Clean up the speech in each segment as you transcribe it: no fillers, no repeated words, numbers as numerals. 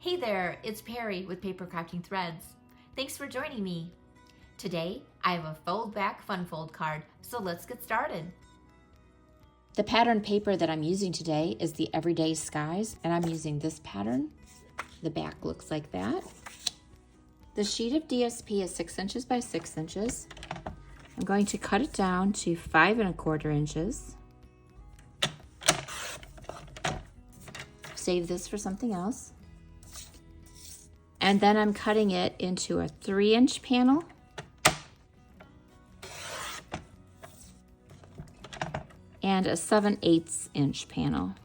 Hey there, it's Perry with PapercraftingThreads. Thanks for joining me. Today, I have a fold back fun fold card, so let's get started. The pattern paper that I'm using today is the Everyday Skies, and I'm using this pattern. The back looks like that. The sheet of DSP is 6 inches by 6 inches. I'm going to cut it down to 5 1/4 inches. Save this for something else. And then I'm cutting it into a 3-inch panel and a 7/8 inch panel.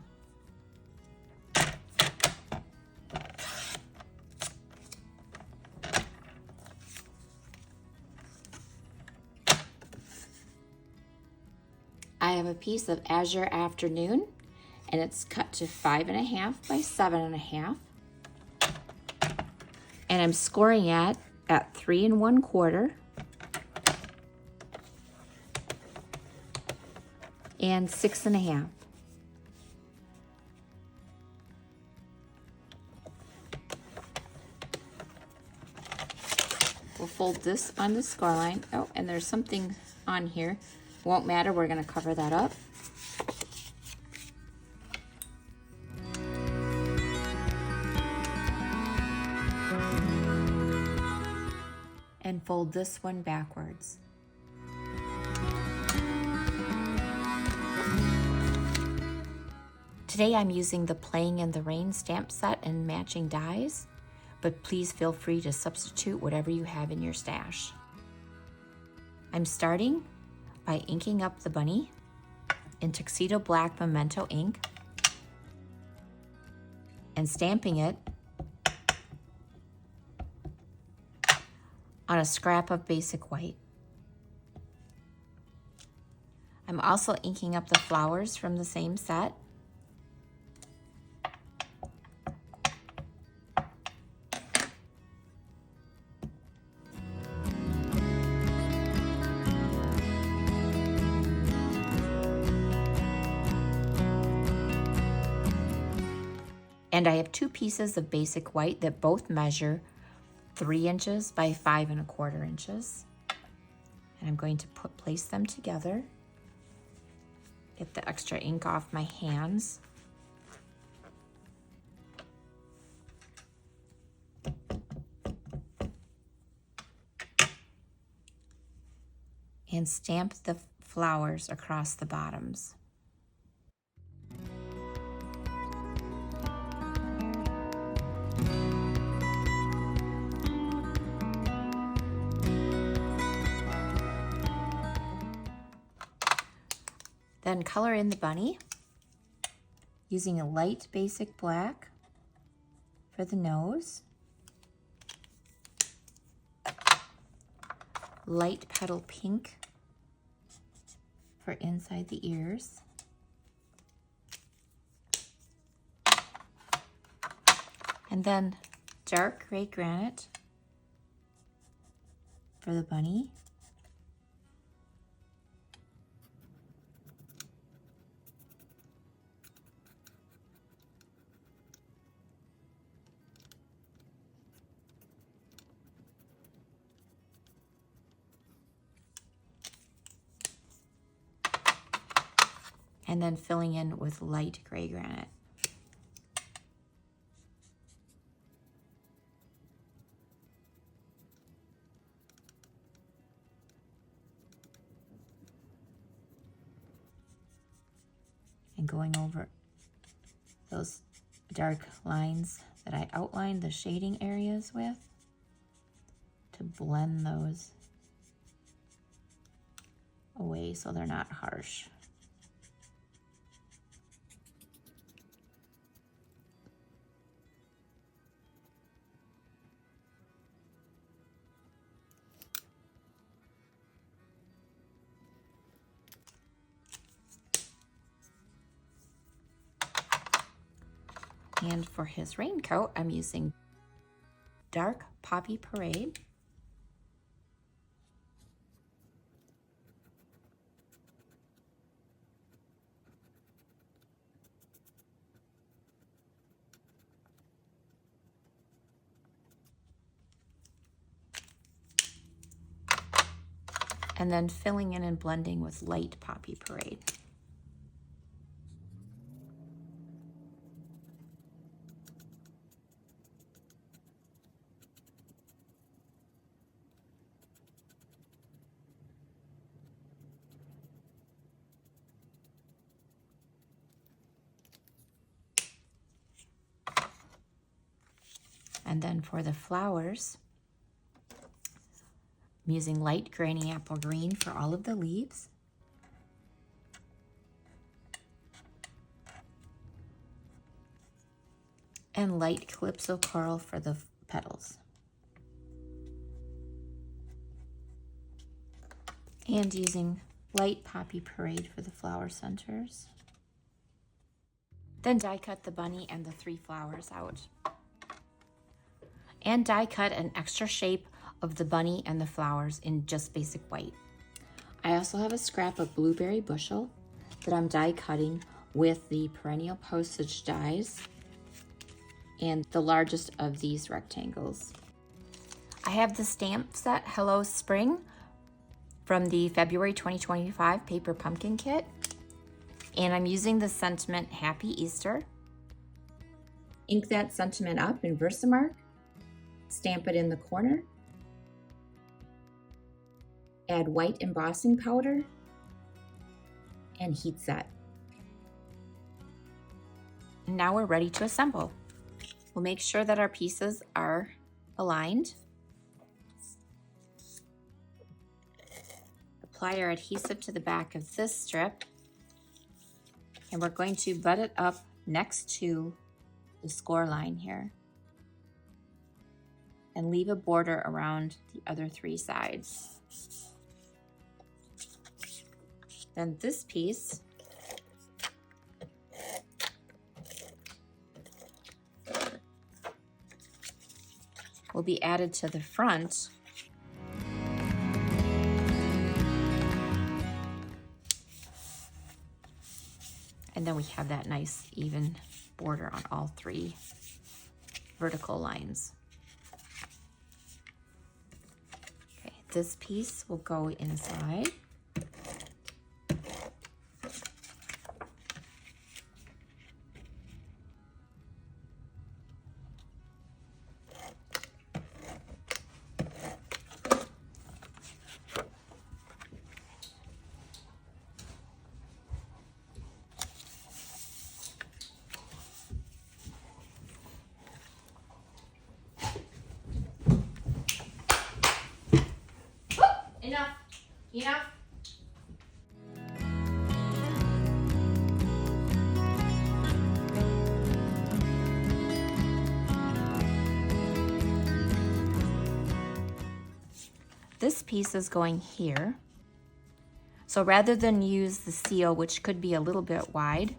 I have a piece of Azure Afternoon, and it's cut to 5 1/2 by 7 1/2. And I'm scoring at 3 1/4 and 6 1/2. We'll fold this on the score line. Oh, and there's something on here. Won't matter, we're going to cover that up. And fold this one backwards. Today I'm using the Playing in the Rain stamp set and matching dies, but please feel free to substitute whatever you have in your stash. I'm starting by inking up the bunny in Tuxedo Black Memento ink and stamping it on a scrap of basic white. I'm also inking up the flowers from the same set. And I have 2 pieces of basic white that both measure 3 inches by 5 1/4 inches. And I'm going to place them together. Get the extra ink off my hands. And stamp the flowers across the bottoms. Then color in the bunny using a light basic black for the nose, light petal pink for inside the ears, and then dark gray granite for the bunny. And then filling in with light gray granite. And going over those dark lines that I outlined the shading areas with to blend those away so they're not harsh. And for his raincoat, I'm using Dark Poppy Parade. and then filling in and blending with light Poppy Parade. And then for the flowers, I'm using light Granny Apple Green for all of the leaves. And light Calypso Coral for the petals. And using light Poppy Parade for the flower centers. Then die cut the bunny and the 3 flowers out. And die cut an extra shape of the bunny and the flowers in just basic white. I also have a scrap of blueberry bushel that I'm die cutting with the perennial postage dies and the largest of these rectangles. I have the stamp set Hello Spring from the February 2025 Paper Pumpkin Kit, and I'm using the sentiment Happy Easter. Ink that sentiment up in Versamark, stamp it in the corner, add white embossing powder, and heat set. And now we're ready to assemble. We'll make sure that our pieces are aligned. Apply our adhesive to the back of this strip, and we're going to butt it up next to the score line here and leave a border around the other 3 sides. Then this piece will be added to the front. And then we have that nice even border on all 3 vertical lines. Okay, this piece will go inside. Enough. This piece is going here. So rather than use the seal, which could be a little bit wide,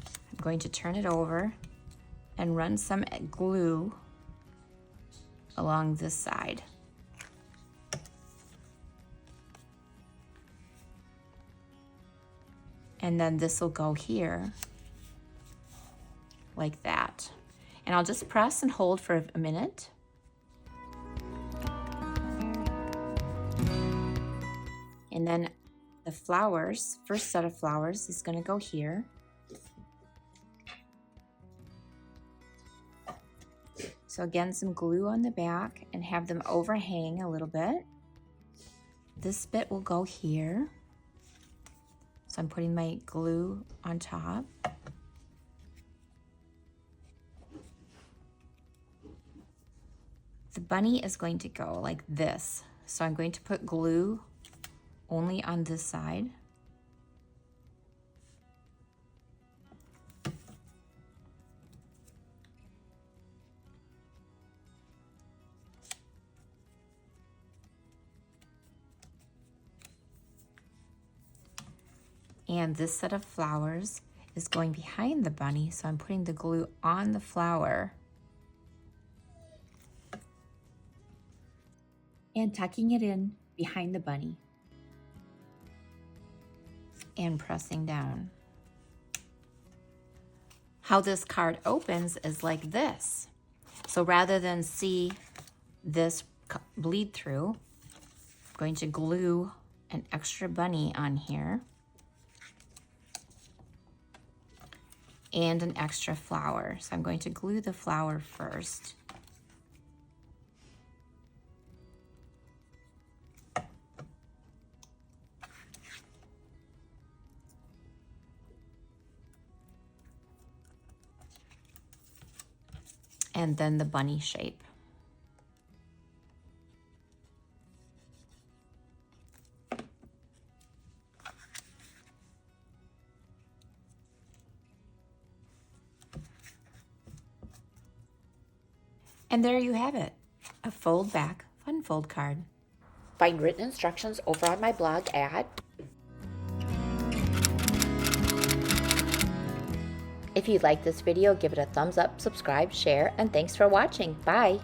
I'm going to turn it over and run some glue along this side. And then this will go here like that. And I'll just press and hold for a minute. And then the flowers, first set of flowers is going to go here. So again, some glue on the back and have them overhang a little bit. This bit will go here. So I'm putting my glue on top. The bunny is going to go like this. So I'm going to put glue only on this side. And this set of flowers is going behind the bunny, so I'm putting the glue on the flower and tucking it in behind the bunny and pressing down. How this card opens is like this. So rather than see this bleed through, I'm going to glue an extra bunny on here and an extra flower. So I'm going to glue the flower first. And then the bunny shape. And there you have it, a fold back fun fold card. Find written instructions over on my blog at... If you like this video, give it a thumbs up, subscribe, share, and thanks for watching. Bye!